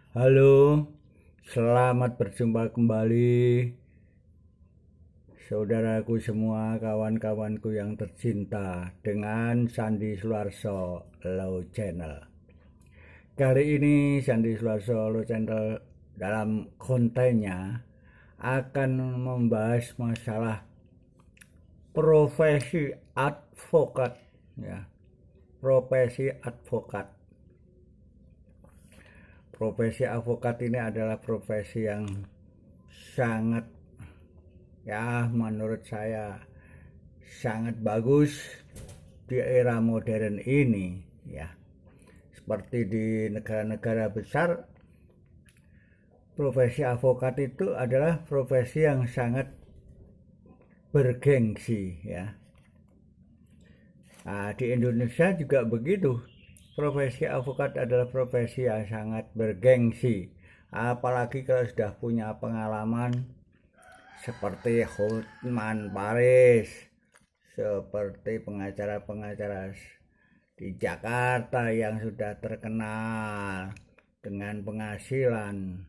Halo, selamat berjumpa kembali saudaraku semua, kawan-kawanku yang tercinta dengan Sandi Sularso Low Channel. Kali ini Sandi Sularso Low Channel dalam kontennya akan membahas masalah profesi advokat, ya. Profesi advokat. Profesi advokat ini adalah profesi yang sangat, ya, menurut saya sangat bagus di era modern ini, ya. Seperti di negara-negara besar, profesi advokat itu adalah profesi yang sangat bergengsi, ya. Nah, di Indonesia juga begitu. Profesi advokat adalah profesi yang sangat bergengsi, apalagi kalau sudah punya pengalaman seperti Hotman Paris, seperti pengacara-pengacara di Jakarta yang sudah terkenal dengan penghasilan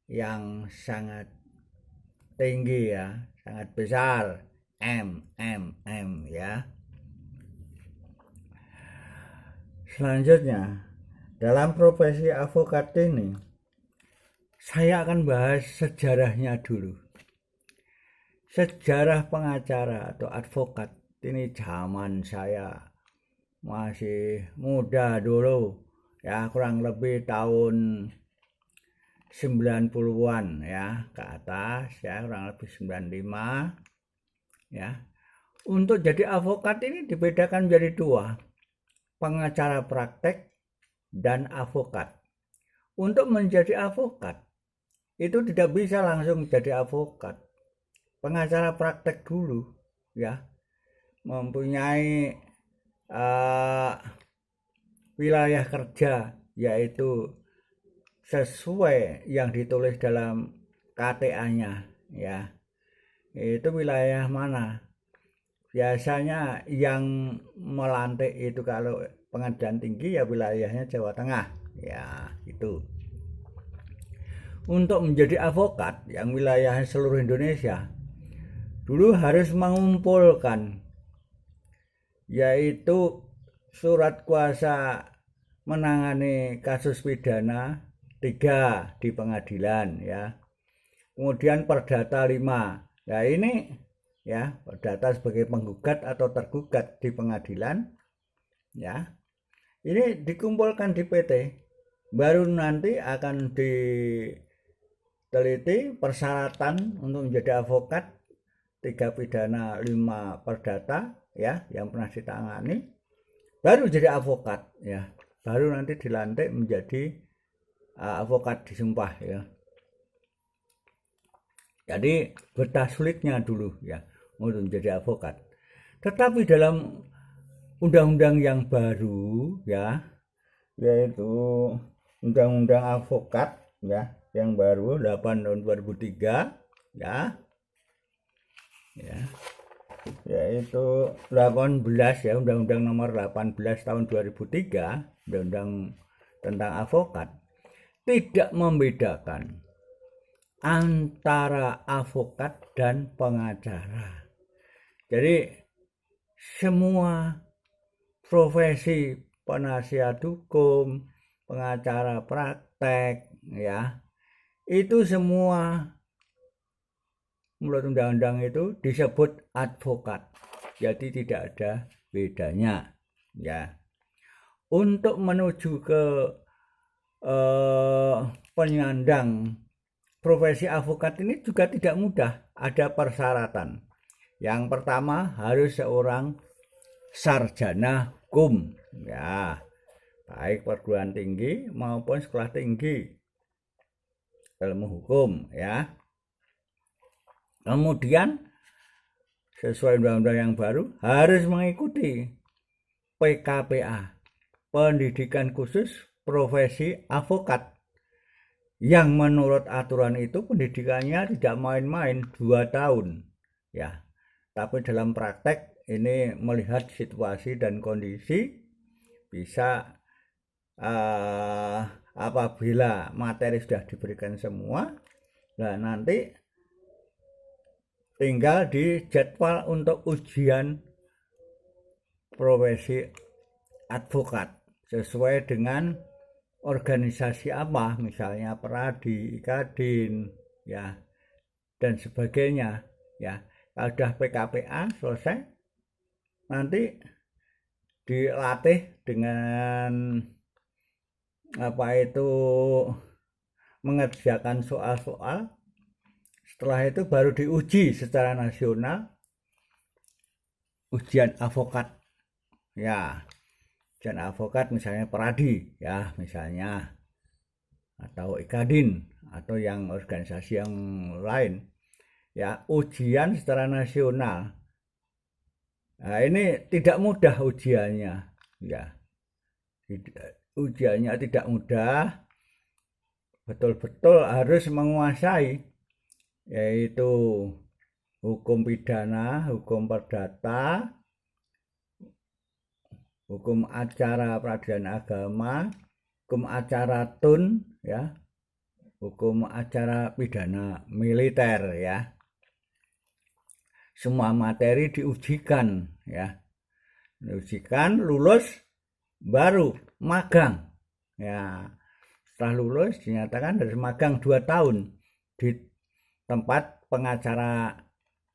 yang sangat tinggi, ya, sangat besar, ya. Selanjutnya, dalam profesi advokat ini, saya akan bahas sejarahnya dulu. Sejarah pengacara atau advokat ini zaman saya masih muda dulu, ya, kurang lebih tahun 90-an ya ke atas, ya, kurang lebih 95, ya. Untuk jadi advokat ini dibedakan menjadi dua, pengacara praktek dan advokat. Untuk menjadi advokat itu tidak bisa langsung jadi advokat. Pengacara praktek dulu, ya, mempunyai wilayah kerja, yaitu sesuai yang ditulis dalam KTA-nya, ya. Itu wilayah mana? Biasanya yang melantik itu kalau pengadilan tinggi ya wilayahnya Jawa Tengah, ya, itu. Untuk menjadi advokat yang wilayahnya seluruh Indonesia, dulu harus mengumpulkan, yaitu surat kuasa menangani kasus pidana 3 di pengadilan, ya. Kemudian perdata 5. Nah, ini, ya, perdata sebagai penggugat atau tergugat di pengadilan, ya. Ini dikumpulkan di PT. Baru nanti akan diteliti persyaratan untuk menjadi advokat, 3 pidana, 5 perdata, ya, yang pernah ditangani. Baru jadi advokat, ya. Baru nanti dilantik menjadi advokat disumpah, ya. Jadi betah sulitnya dulu, ya, untuk menjadi advokat. Tetapi dalam undang-undang yang baru, ya, yaitu undang-undang advokat, ya, yang baru 8 tahun 2003, ya, yaitu 18, ya, undang-undang nomor 18 tahun 2003, undang-undang tentang advokat, tidak membedakan antara advokat dan pengacara. Jadi semua profesi penasihat hukum, pengacara praktek, ya, itu semua menurut undang-undang itu disebut advokat. Jadi tidak ada bedanya, ya. Untuk menuju ke penyandang profesi advokat ini juga tidak mudah, ada persyaratan. Yang pertama harus seorang sarjana hukum, ya, baik perguruan tinggi maupun sekolah tinggi ilmu hukum, ya. Kemudian sesuai undang-undang yang baru harus mengikuti PKPA, pendidikan khusus profesi advokat, yang menurut aturan itu pendidikannya tidak main-main 2 tahun, ya. Tapi dalam praktek ini melihat situasi dan kondisi, bisa apabila materi sudah diberikan semua, nah nanti tinggal dijadwal untuk ujian profesi advokat sesuai dengan organisasi apa, misalnya Peradi, Kadin, ya, dan sebagainya, ya. Kalau sudah PKPA selesai, nanti dilatih dengan apa itu mengerjakan soal-soal. Setelah itu baru diuji secara nasional, ujian avokat, ya. Ujian avokat misalnya Peradi, ya, misalnya, atau Ikadin, atau yang organisasi yang lain, ya, ujian secara nasional. Nah, ini tidak mudah ujiannya, ya. Ujiannya tidak mudah, betul-betul harus menguasai, yaitu hukum pidana, hukum perdata, hukum acara peradilan agama, hukum acara tun, ya, hukum acara pidana militer, ya. Semua materi diujikan, ya. Diujikan, lulus, baru magang, ya. Setelah lulus dinyatakan harus magang 2 tahun di tempat pengacara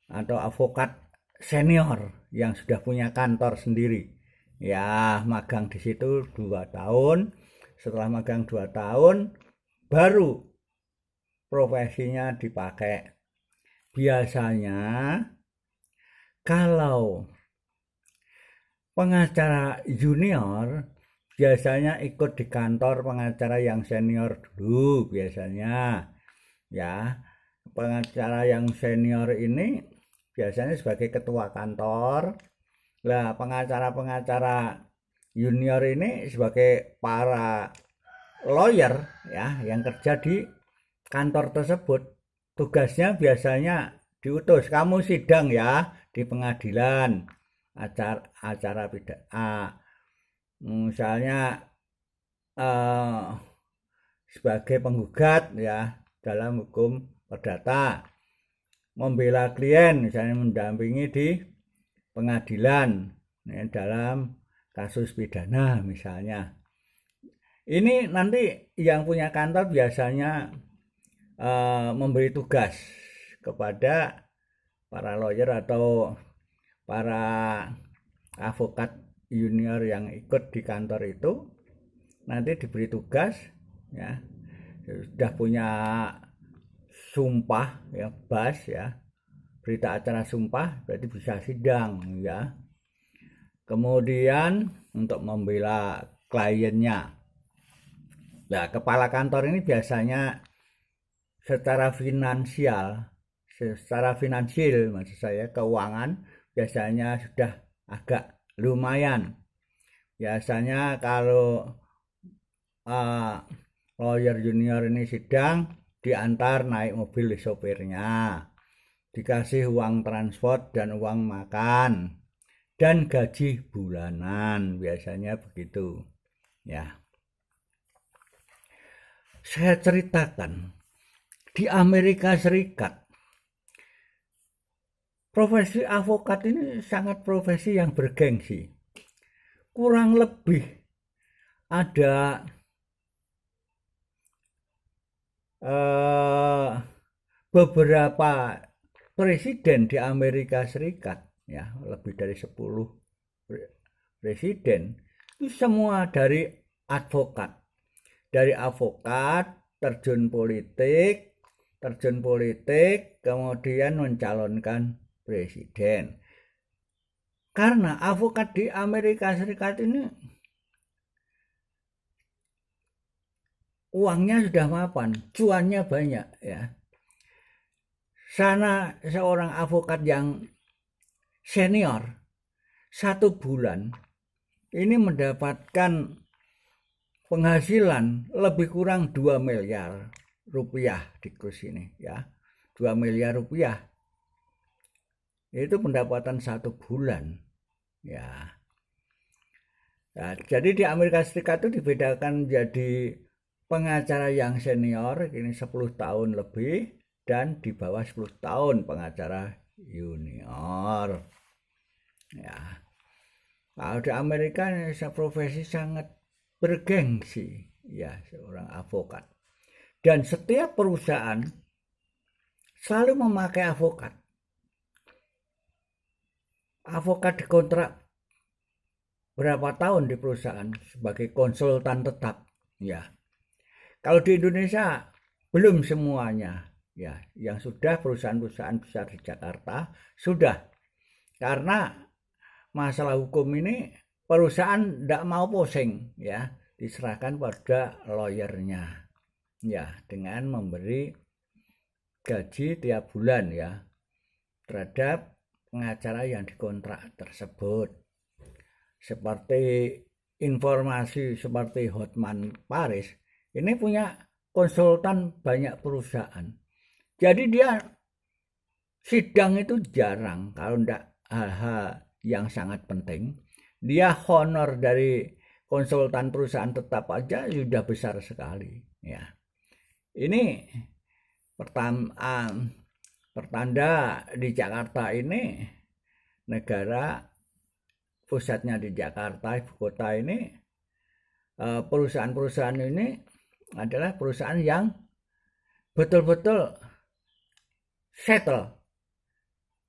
atau avokat senior yang sudah punya kantor sendiri, ya. Magang di situ 2 tahun. Setelah magang 2 tahun baru profesinya dipakai. Biasanya kalau pengacara junior biasanya ikut di kantor pengacara yang senior dulu biasanya, ya. Pengacara yang senior ini biasanya sebagai ketua kantor. Lah, pengacara-pengacara junior ini sebagai para lawyer, ya, yang kerja di kantor tersebut. Tugasnya biasanya diutus, kamu sidang ya di pengadilan, acara pidana, misalnya sebagai penggugat, ya, dalam hukum perdata, membela klien, misalnya mendampingi di pengadilan, ya, dalam kasus pidana misalnya. Ini nanti yang punya kantor biasanya memberi tugas kepada para lawyer atau para avokat junior yang ikut di kantor itu, nanti diberi tugas, ya, sudah punya sumpah, ya, BAS, ya, berita acara sumpah, berarti bisa sidang, ya. Kemudian untuk membela kliennya, nah, kepala kantor ini biasanya secara finansial maksud saya, keuangan biasanya sudah agak lumayan. Biasanya kalau lawyer junior ini sidang, diantar naik mobil di sopirnya, dikasih uang transport dan uang makan, dan gaji bulanan, biasanya begitu, ya. Saya ceritakan, di Amerika Serikat profesi avokat ini sangat profesi yang bergengsi. Kurang lebih ada beberapa presiden di Amerika Serikat, ya, lebih dari 10 presiden, itu semua dari advokat. Dari avokat terjun politik, kemudian mencalonkan presiden. Karena avokat di Amerika Serikat ini uangnya sudah mapan, cuannya banyak, ya. Sana seorang avokat yang senior 1 bulan ini mendapatkan penghasilan lebih kurang 2 miliar rupiah di kurs ini, ya. 2 miliar rupiah itu pendapatan 1 bulan, ya. Nah, jadi di Amerika Serikat itu dibedakan menjadi pengacara yang senior ini 10 tahun lebih, dan di bawah 10 tahun pengacara junior. Ya. Kalau di Amerika ini profesi sangat bergengsi, ya, seorang avokat. Dan setiap perusahaan selalu memakai avokat. Avokat dikontrak berapa tahun di perusahaan sebagai konsultan tetap, ya. Kalau di Indonesia belum semuanya, ya. Yang sudah perusahaan-perusahaan besar di Jakarta sudah, karena masalah hukum ini perusahaan tidak mau pusing, ya, diserahkan pada lawyernya, ya, dengan memberi gaji tiap bulan, ya, terhadap pengacara yang dikontrak tersebut. Seperti informasi seperti Hotman Paris ini punya konsultan banyak perusahaan. Jadi dia sidang itu jarang kalau tidak hal-hal yang sangat penting. Dia honor dari konsultan perusahaan tetap aja sudah besar sekali, ya. Ini pertanda di Jakarta ini, negara pusatnya di Jakarta, ibu kota ini, perusahaan-perusahaan ini adalah perusahaan yang betul-betul settle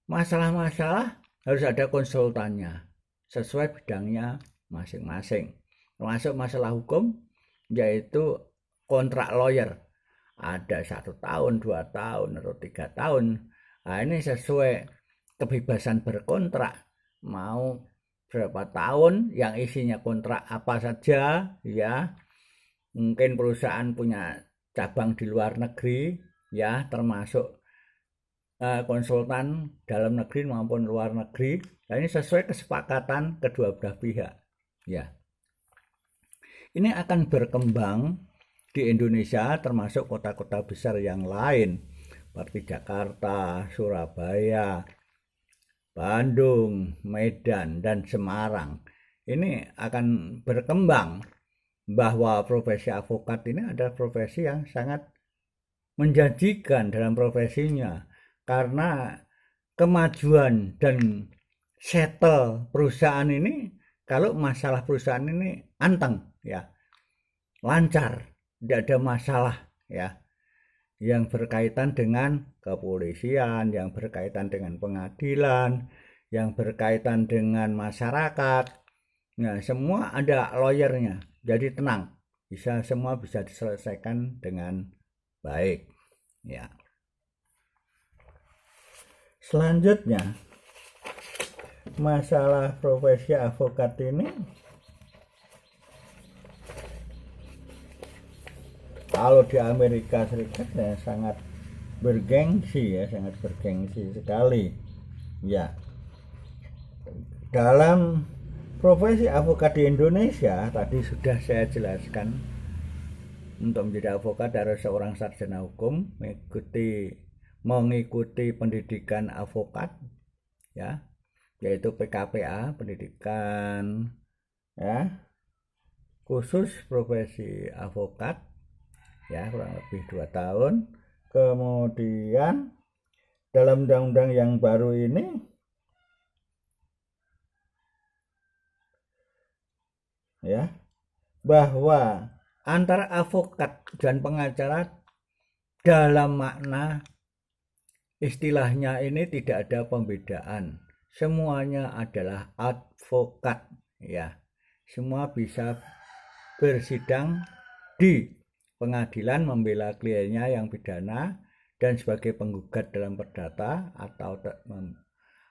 masalah-masalah, harus ada konsultannya sesuai bidangnya masing-masing, termasuk masalah hukum, yaitu kontrak lawyer ada 1 tahun, 2 tahun, atau 3 tahun. Nah, ini sesuai kebebasan berkontrak, mau berapa tahun, yang isinya kontrak apa saja, ya. Mungkin perusahaan punya cabang di luar negeri, ya, termasuk konsultan dalam negeri maupun luar negeri. Nah, ini sesuai kesepakatan kedua belah pihak, ya. Ini akan berkembang di Indonesia, termasuk kota-kota besar yang lain seperti Jakarta, Surabaya, Bandung, Medan, dan Semarang. Ini akan berkembang, bahwa profesi avokat ini adalah profesi yang sangat menjanjikan dalam profesinya, karena kemajuan dan settle perusahaan ini, kalau masalah perusahaan ini anteng, ya, lancar, tidak ada masalah, ya, yang berkaitan dengan kepolisian, yang berkaitan dengan pengadilan, yang berkaitan dengan masyarakat. Nah, semua ada lawyernya, jadi tenang, semua bisa diselesaikan dengan baik, ya. Selanjutnya, masalah profesi avokat ini, kalau di Amerika Serikat, ya, sangat bergengsi, ya, sangat bergengsi sekali, ya. Dalam profesi avokat di Indonesia, tadi sudah saya jelaskan, untuk menjadi avokat harus seorang sarjana hukum, mengikuti pendidikan avokat, ya, yaitu PKPA, pendidikan, ya, khusus profesi avokat, ya, kurang lebih 2 tahun. Kemudian dalam undang-undang yang baru ini, ya, bahwa antara avokat dan pengacara dalam makna istilahnya ini tidak ada pembedaan. Semuanya adalah advokat, ya. Semua bisa bersidang di pengadilan membela kliennya yang pidana dan sebagai penggugat dalam perdata,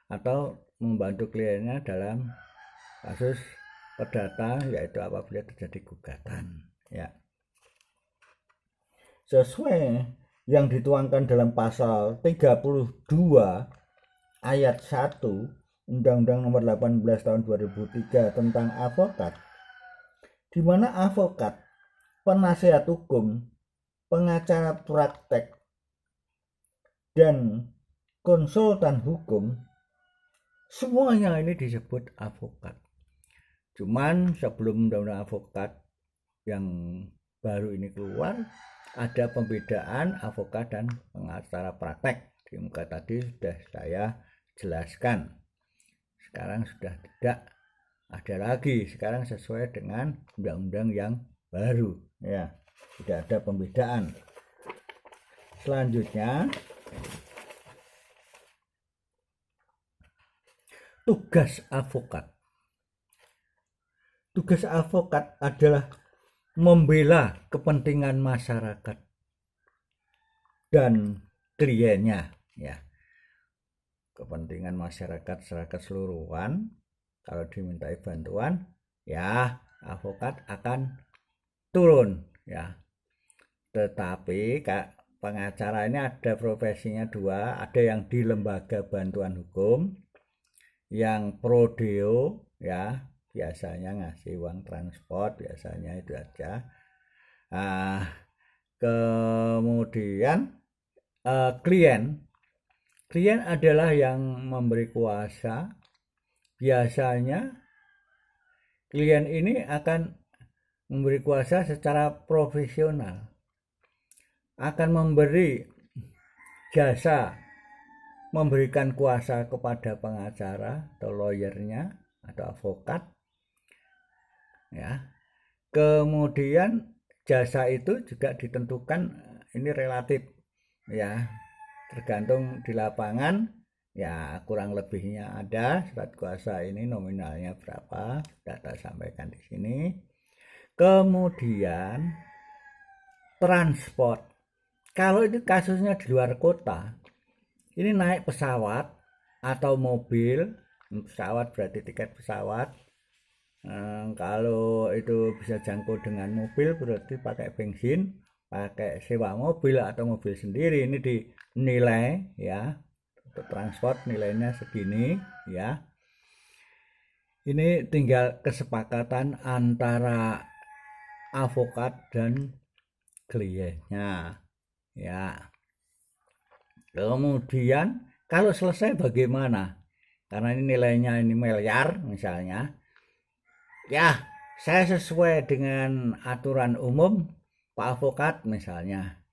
atau membantu kliennya dalam kasus perdata, yaitu apabila terjadi gugatan, ya. Sesuai yang dituangkan dalam pasal 32 ayat 1 Undang-Undang Nomor 18 Tahun 2003 tentang avokat, di mana avokat, penasihat hukum, pengacara praktek, dan konsultan hukum, semuanya ini disebut avokat. Cuman sebelum undang-undang avokat yang baru ini keluar, ada pembedaan avokat dan pengacara praktek. Di muka tadi sudah saya jelaskan. Sekarang sudah tidak ada lagi, sekarang sesuai dengan undang-undang yang baru, ya, tidak ada pembedaan. Selanjutnya, tugas advokat. Tugas advokat adalah membela kepentingan masyarakat dan kliennya, ya. Kepentingan masyarakat secara keseluruhan. Kalau dimintai bantuan, ya advokat akan turun, ya. Tetapi pengacara ini ada profesinya dua, ada yang di lembaga bantuan hukum, yang pro deo, ya, biasanya ngasih uang transport, biasanya itu aja. Kemudian klien adalah yang memberi kuasa. Biasanya klien ini akan memberi kuasa secara profesional, akan memberi jasa memberikan kuasa kepada pengacara atau lawyernya atau advokat, ya. Kemudian jasa itu juga ditentukan, ini relatif, ya, tergantung di lapangan, ya, kurang lebihnya ada. Surat kuasa ini nominalnya berapa sudah saya sampaikan di sini. Kemudian transport, kalau itu kasusnya di luar kota, ini naik pesawat atau mobil. Pesawat berarti tiket pesawat. Kalau itu bisa jangkau dengan mobil berarti pakai bensin, pakai sewa mobil atau mobil sendiri, ini dinilai, ya, untuk transport nilainya segini, ya. Ini tinggal kesepakatan antara advokat dan kliennya, ya. Kemudian kalau selesai bagaimana? Karena ini nilainya ini miliar misalnya, ya, saya sesuai dengan aturan umum Pak Advokat misalnya.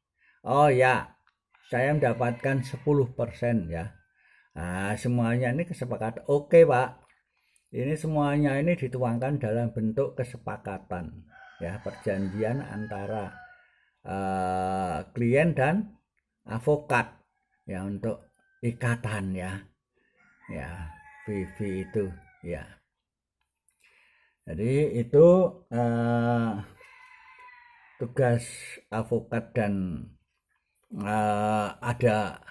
Oh ya, saya mendapatkan 10%, ya. Nah, semuanya ini kesepakatan. Oke, Pak. Ini semuanya ini dituangkan dalam bentuk kesepakatan, ya, perjanjian antara klien dan advokat, ya, untuk ikatan, ya. Ya, PV itu, ya. Jadi itu tugas advokat, dan ada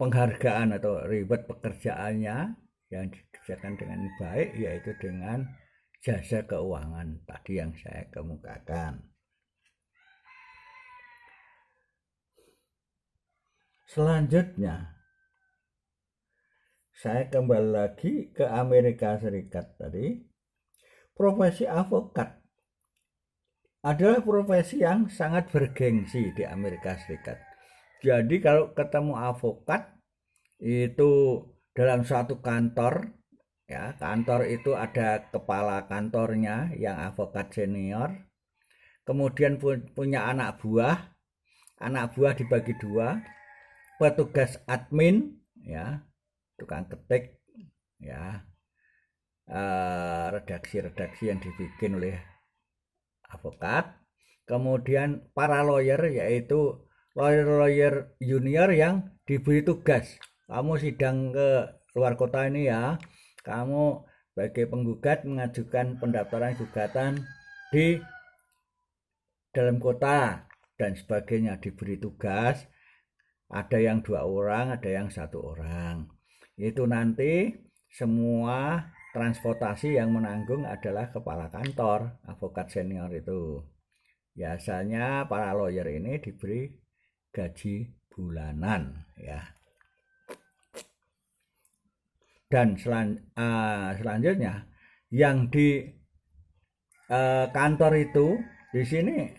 penghargaan atau reward pekerjaannya yang dikerjakan dengan baik, yaitu dengan jasa keuangan tadi yang saya kemukakan. Selanjutnya saya kembali lagi ke Amerika Serikat tadi. Profesi advokat adalah profesi yang sangat bergengsi di Amerika Serikat. Jadi kalau ketemu advokat itu dalam suatu kantor, ya, kantor itu ada kepala kantornya yang advokat senior, kemudian punya anak buah dibagi dua, petugas admin, ya, tukang ketik, ya, redaksi-redaksi yang dibikin oleh advokat, kemudian para lawyer, yaitu lawyer junior yang diberi tugas, kamu sidang ke luar kota ini, ya, kamu sebagai penggugat mengajukan pendaftaran gugatan di dalam kota dan sebagainya, diberi tugas. Ada yang 2 orang, ada yang 1 orang. Itu nanti semua transportasi yang menanggung adalah kepala kantor, advokat senior itu. Biasanya para lawyer ini diberi gaji bulanan, ya. Dan selanjutnya yang di kantor itu, di sini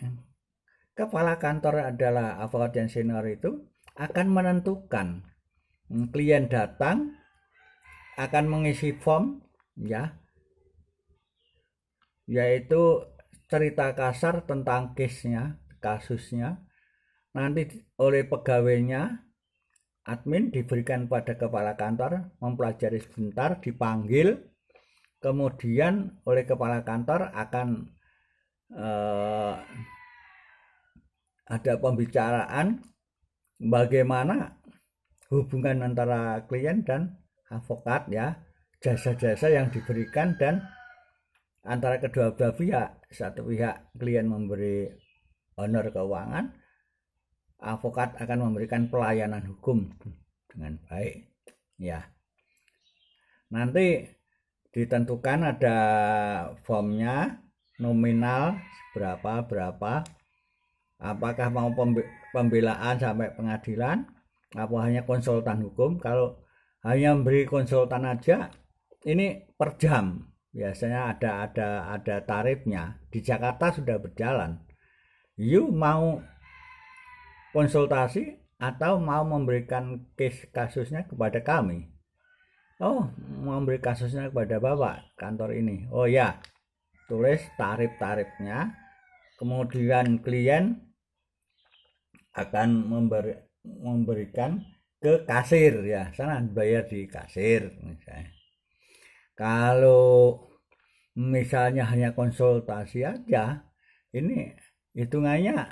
kepala kantor adalah advokat yang senior, itu akan menentukan klien datang, akan mengisi form, ya, yaitu cerita kasar tentang case-nya, kasusnya, nanti oleh pegawainya, admin diberikan pada kepala kantor, mempelajari sebentar, dipanggil, kemudian oleh kepala kantor akan ada pembicaraan bagaimana hubungan antara klien dan advokat, ya, jasa-jasa yang diberikan, dan antara kedua belah pihak. Satu pihak klien memberi honor keuangan, advokat akan memberikan pelayanan hukum dengan baik, ya. Nanti ditentukan ada formnya, nominal berapa, apakah mau pembelaan sampai pengadilan, apa hanya konsultan hukum. Kalau hanya memberi konsultan aja, ini per jam, biasanya ada tarifnya. Di Jakarta sudah berjalan. You mau konsultasi atau mau memberikan kasusnya kepada kami? Oh, mau memberi kasusnya kepada Bapak kantor ini. Oh ya, tulis tarif-tarifnya. Kemudian klien akan memberikan ke kasir, ya, sana bayar di kasir misalnya. Kalau misalnya hanya konsultasi aja, ini hitungannya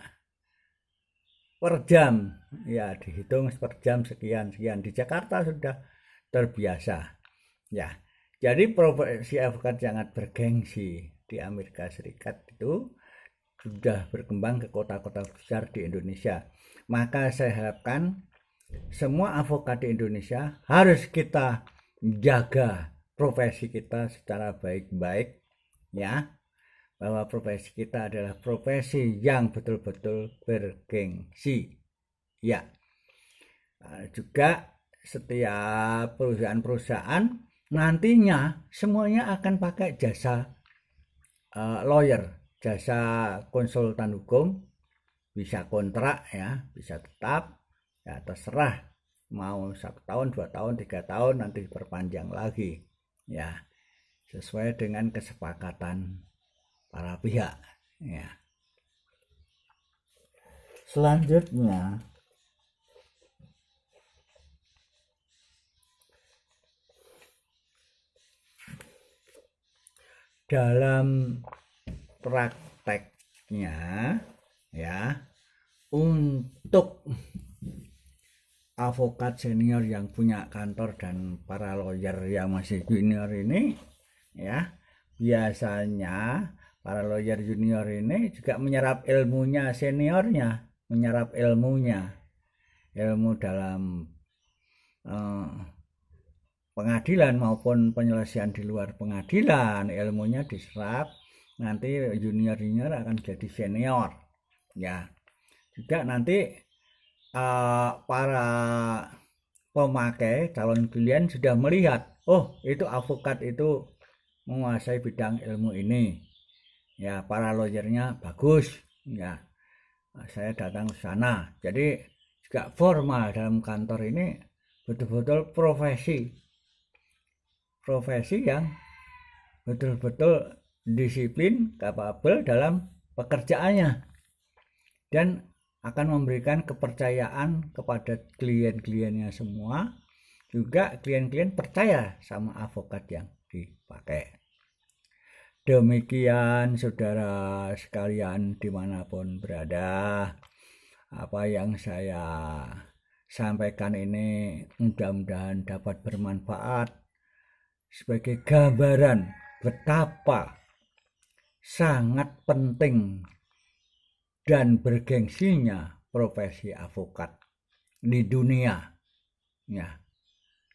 per jam, ya, dihitung per jam sekian. Di Jakarta sudah terbiasa, ya. Jadi profesi advokat sangat bergengsi di Amerika Serikat itu sudah berkembang ke kota-kota besar di Indonesia. Maka saya harapkan semua advokat di Indonesia harus kita jaga profesi kita secara baik-baik, ya, bahwa profesi kita adalah profesi yang betul-betul bergengsi, ya. Juga setiap perusahaan nantinya semuanya akan pakai jasa lawyer, jasa konsultan hukum, bisa kontrak, ya, bisa tetap, ya, terserah mau 1 tahun, 2 tahun, 3 tahun, nanti diperpanjang lagi, ya, sesuai dengan kesepakatan para pihak, ya. Selanjutnya, dalam prakteknya, ya, untuk advokat senior yang punya kantor dan para lawyer yang masih junior ini, ya, biasanya para lawyer junior ini juga menyerap ilmunya seniornya, menyerap ilmu dalam pengadilan maupun penyelesaian di luar pengadilan, ilmunya diserap, nanti junior akan jadi senior, ya. Juga nanti para pemakai, calon klien sudah melihat, oh, itu advokat itu menguasai bidang ilmu ini, ya, para lawyernya bagus, ya, saya datang ke sana. Jadi juga formal dalam kantor ini betul-betul profesi yang betul-betul disiplin, kapabel dalam pekerjaannya, dan akan memberikan kepercayaan kepada klien-kliennya semua. Juga klien-klien percaya sama advokat yang dipakai. Demikian saudara sekalian dimanapun berada, apa yang saya sampaikan ini mudah-mudahan dapat bermanfaat sebagai gambaran betapa sangat penting dan bergengsinya profesi advokat di dunia, ya,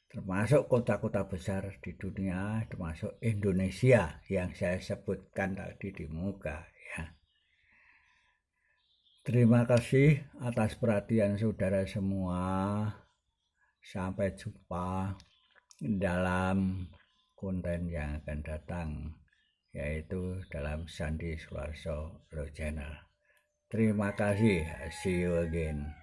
termasuk kota-kota besar di dunia, termasuk Indonesia yang saya sebutkan tadi di muka, ya. Terima kasih atas perhatian saudara semua. Sampai jumpa dalam konten yang akan datang, yaitu dalam Sandi Suarso Channel. Terima kasih. See you again.